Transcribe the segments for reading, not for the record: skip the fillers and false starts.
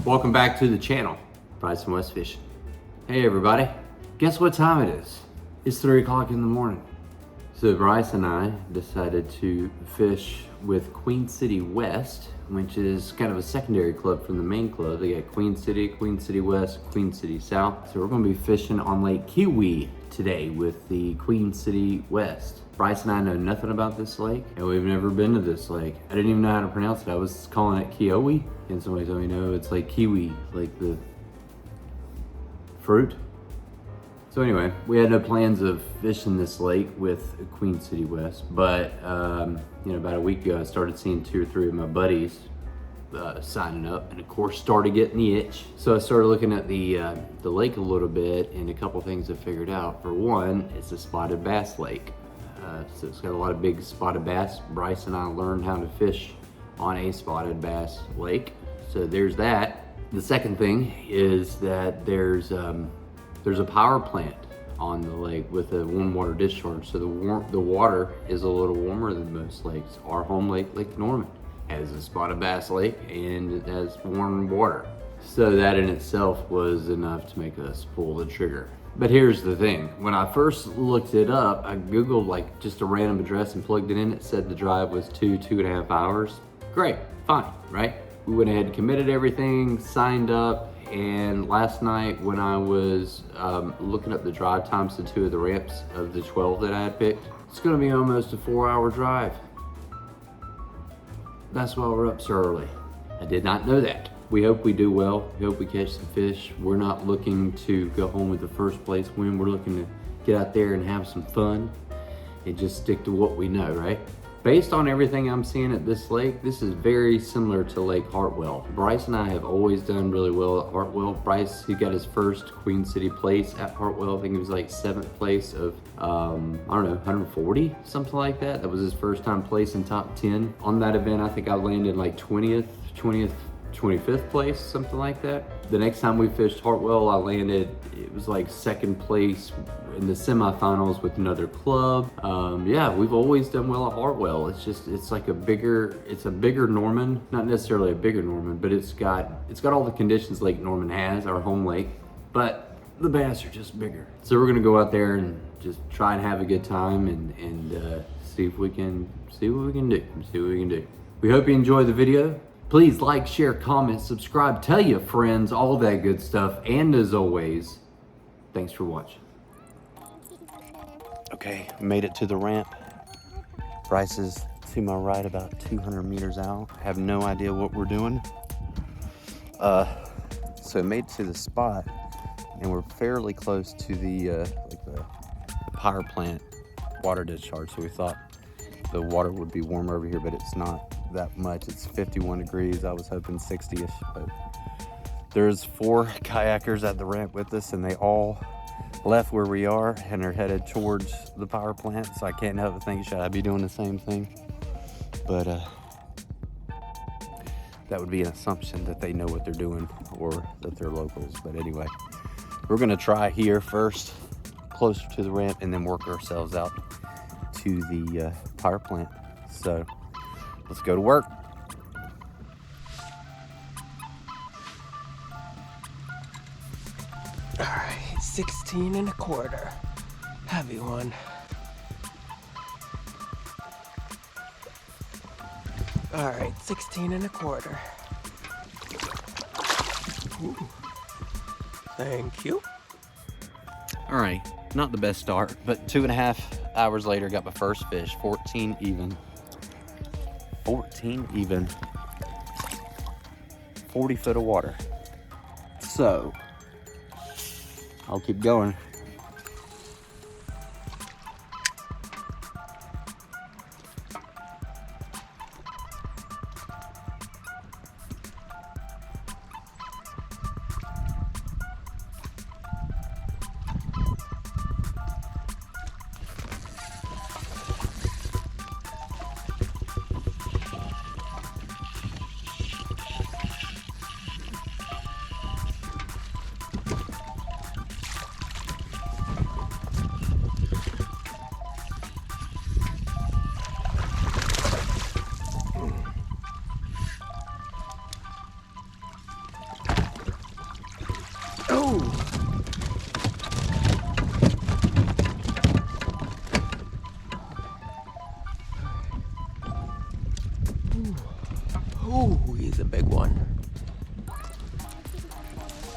Welcome back to the channel, Bryce and Wes Fishing. Hey everybody, guess what time it is? It's 3 o'clock in the morning. So Bryce and I decided to fish with Queen City West, which is kind of a secondary club from the main club. They got Queen City West, Queen City South. So we're gonna be fishing on Lake Keowee today with the Queen City West. Bryce and I know nothing about this lake, and we've never been to this lake. I didn't even know how to pronounce it. I was calling it Keowee, and somebody told me, no, it's like kiwi, like the fruit. So anyway, we had no plans of fishing this lake with Queen City West, but about a week ago, I started seeing 2 or 3 of my buddies signing up, and of course started getting the itch. So I started looking at the lake a little bit, and a couple things I figured out. For one, it's a spotted bass lake. So it's got a lot of big spotted bass. Bryce and I learned how to fish on a spotted bass lake. So there's that. The second thing is that there's a power plant on the lake with a warm water discharge. So the water is a little warmer than most lakes. Our home lake, Lake Norman, has a spotted bass lake and it has warm water. So that in itself was enough to make us pull the trigger. But here's the thing, when I first looked it up, I Googled like just a random address and plugged it in. It said the drive was 2.5 hours. Great, fine, right? We went ahead and committed everything, signed up, and last night when I was looking up the drive times to 2 of the ramps of the 12 that I had picked, it's gonna be almost a 4-hour drive. That's why we're up so early. I did not know that. We hope we do well. We hope we catch some fish. We're not looking to go home with the first place win. We're looking to get out there and have some fun and just stick to what we know, right? Based on everything I'm seeing at this lake, this is very similar to Lake Hartwell. Bryce and I have always done really well at Hartwell. Bryce, he got his first Queen City place at Hartwell. I think it was like 7th place of, 140, something like that. That was his first time placing top 10. On that event, I think I landed like 20th, 25th place, something like that. The next time we fished Hartwell, I landed, it was like 2nd place in the semifinals with another club. Yeah, we've always done well at Hartwell. It's like a bigger Norman, not necessarily a bigger Norman, but it's got all the conditions Lake Norman has, our home lake, but the bass are just bigger. So we're gonna go out there and just try and have a good time and see what we can do. We hope you enjoy the video. Please like, share, comment, subscribe, tell your friends, all that good stuff. And as always, thanks for watching. Okay, made it to the ramp. Bryce is to my right about 200 meters out. I have no idea what we're doing. So made it to the spot, and we're fairly close to the power plant water discharge. So we thought the water would be warmer over here, but it's not that much. It's 51 degrees. I was hoping 60-ish, but there's 4 kayakers at the ramp with us, and they all left where we are and are headed towards the power plant. So I can't help but think, should I be doing the same thing? But that would be an assumption that they know what they're doing or that they're locals. But anyway, we're gonna try here first, closer to the ramp, and then work ourselves out to the power plant. So let's go to work. All right, 16 1/4. Heavy one. All right, 16 1/4. Ooh. Thank you. All right, not the best start, but 2.5 hours later, got my first fish, 14 even. 14 even. 40 foot of water. So, I'll keep going. Ooh, he's a big one.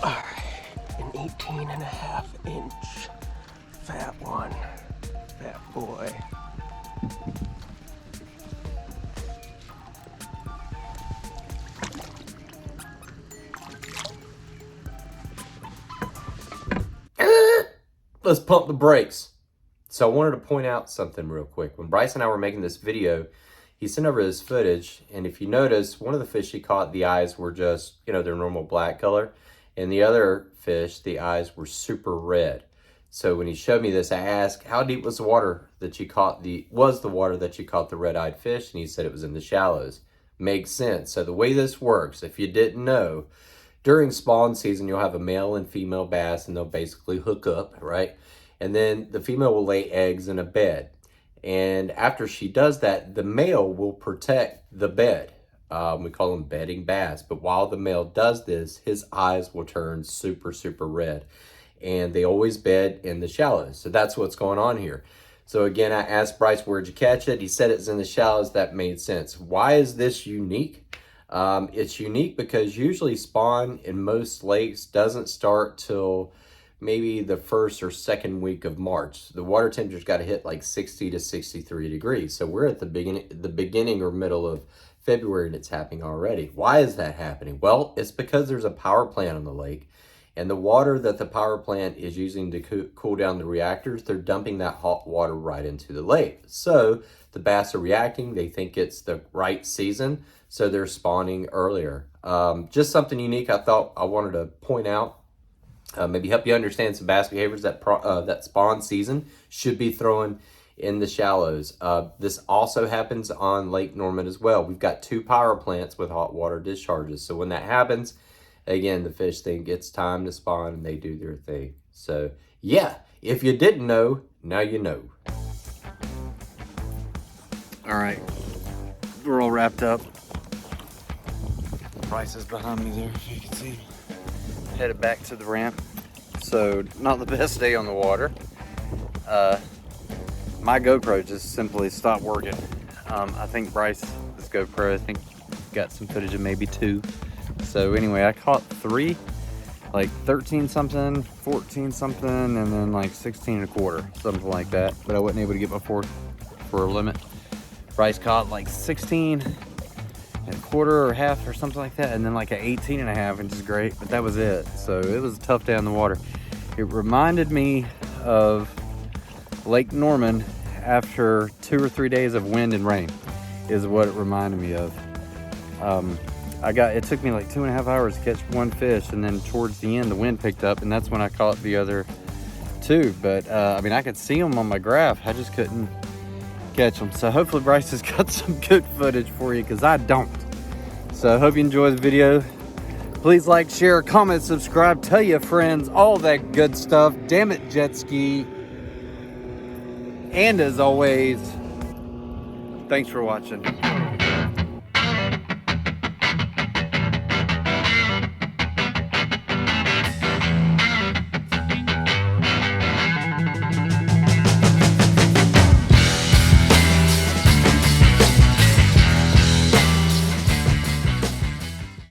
All right, an 18.5-inch fat one, fat boy. Let's pump the brakes. So I wanted to point out something real quick. When Bryce and I were making this video, he sent over this footage, and if you notice, one of the fish he caught, the eyes were just, you know, their normal black color, and the other fish, the eyes were super red. So when he showed me this, I asked, how deep was the water that you caught the red-eyed fish? And he said it was in the shallows. Makes sense. So the way this works, if you didn't know, during spawn season, you'll have a male and female bass, and they'll basically hook up, right? And then the female will lay eggs in a bed. And after she does that, the male will protect the bed. We call them bedding bass. But while the male does this, his eyes will turn super, super red. And they always bed in the shallows. So that's what's going on here. So again, I asked Bryce, where'd you catch it? He said it's in the shallows. That made sense. Why is this unique? It's unique because usually spawn in most lakes doesn't start till maybe the first or second week of March. The water temperature's got to hit like 60 to 63 degrees. So we're at the beginning or middle of February and it's happening already. Why is that happening? Well, it's because there's a power plant on the lake, and the water that the power plant is using to cool down the reactors, they're dumping that hot water right into the lake. So the bass are reacting. They think it's the right season, so they're spawning earlier. Just something unique I thought I wanted to point out. Maybe help you understand some bass behaviors that spawn season should be throwing in the shallows. This also happens on Lake Norman as well. We've got 2 power plants with hot water discharges. So when that happens, again, the fish think it's time to spawn and they do their thing. So yeah, if you didn't know, now you know. All right, we're all wrapped up. Bryce is behind me there, if you can see. Headed back to the ramp. So not the best day on the water. My GoPro just simply stopped working. I think Bryce's GoPro, I think got some footage of maybe 2. So anyway, I caught 3, like 13 something, 14 something, and then like 16 1/4, something like that. But I wasn't able to get my 4 for a limit. Bryce caught like 16 1/4 or half or something like that, and then like an 18.5, which is great, but that was it. So it was a tough day on the water. It reminded me of Lake Norman after 2 or 3 days of wind and rain is what it reminded me of. It took me like 2.5 hours to catch 1 fish, and then towards the end the wind picked up, and that's when I caught the other 2. But I mean, I could see them on my graph, I just couldn't catch them. So hopefully Bryce has got some good footage for you, because I don't. So I hope you enjoy the video. Please like, share, comment, subscribe, tell your friends, all that good stuff. Damn it, jet ski. And as always, thanks for watching.